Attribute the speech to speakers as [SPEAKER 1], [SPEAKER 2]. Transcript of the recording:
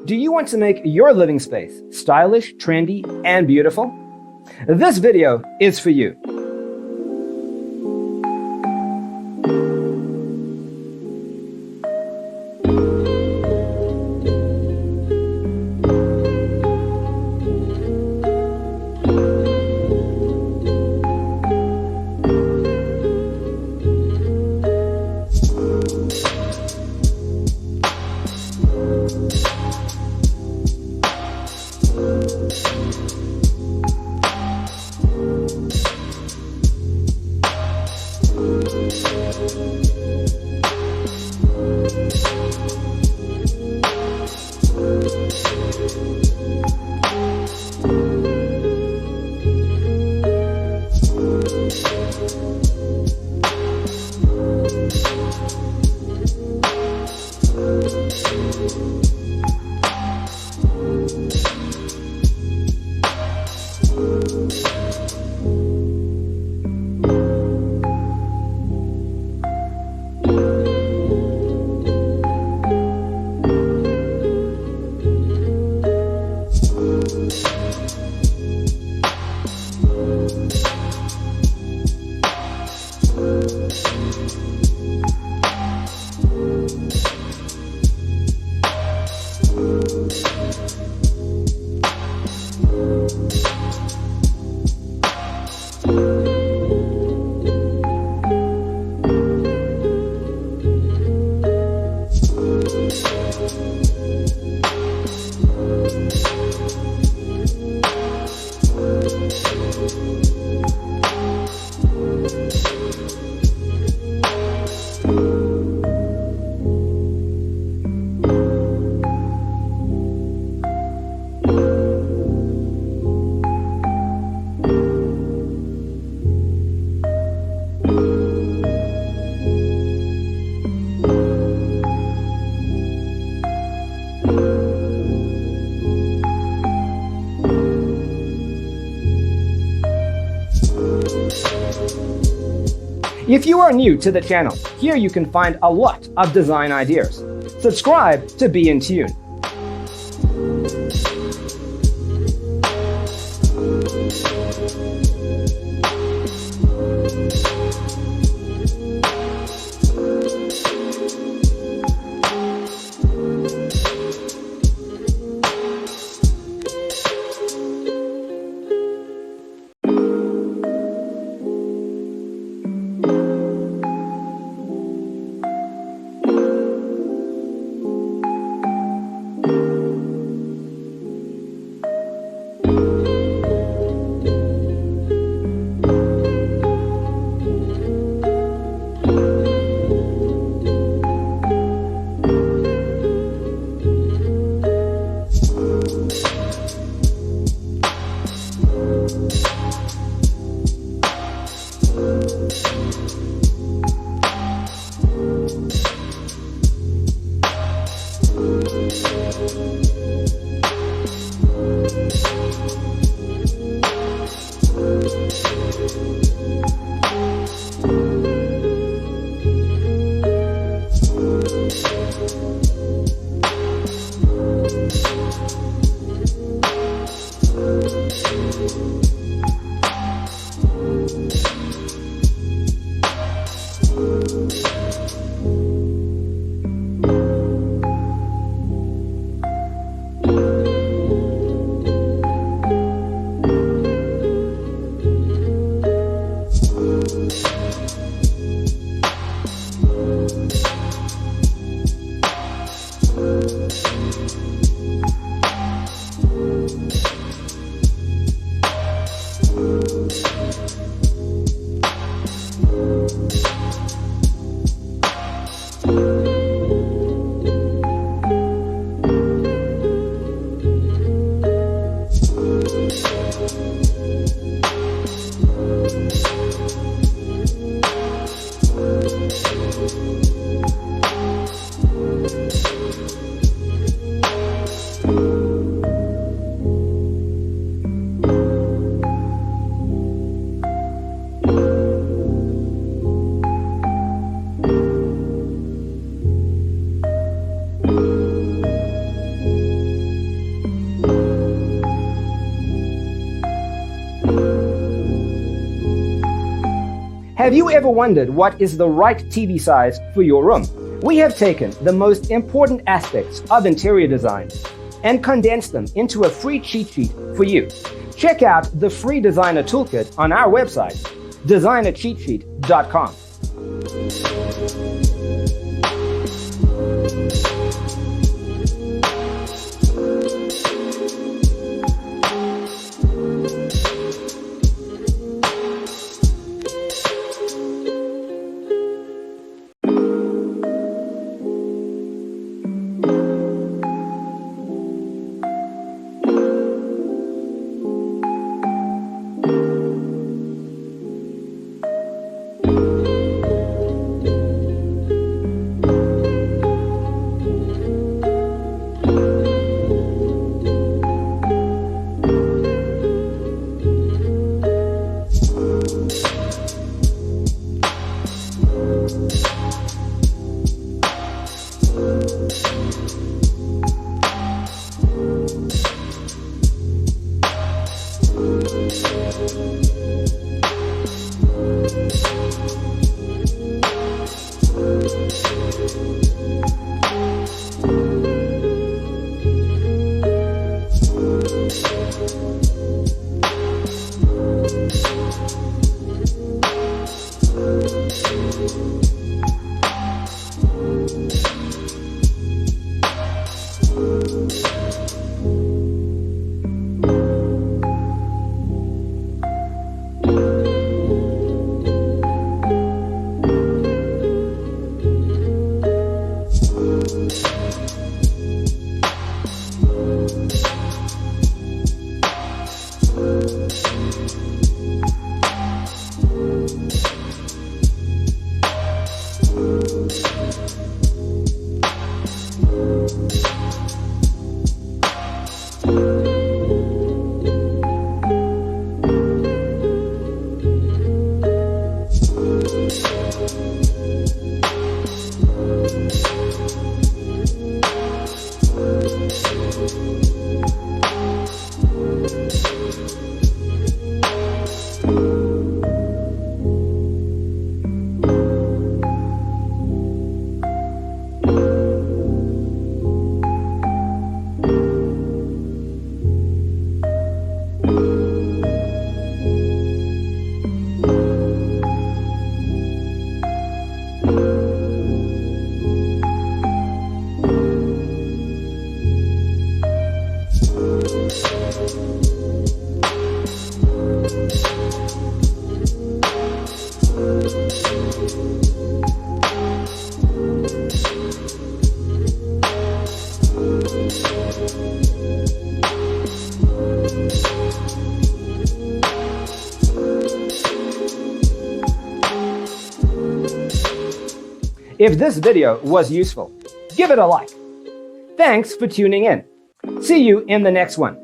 [SPEAKER 1] Do you want to make your living space stylish, trendy, and beautiful? This video is for you. If you are new to the channel, here you can find a lot of design ideas. Subscribe to be in tune. Have you ever wondered what is the right TV size for your room? We have taken the most important aspects of interior design and condensed them into a free cheat sheet for you. Check out the free designer toolkit on our website, designercheatsheet.com.
[SPEAKER 2] If this video was useful, give it a like. Thanks for tuning in. See you in the next one.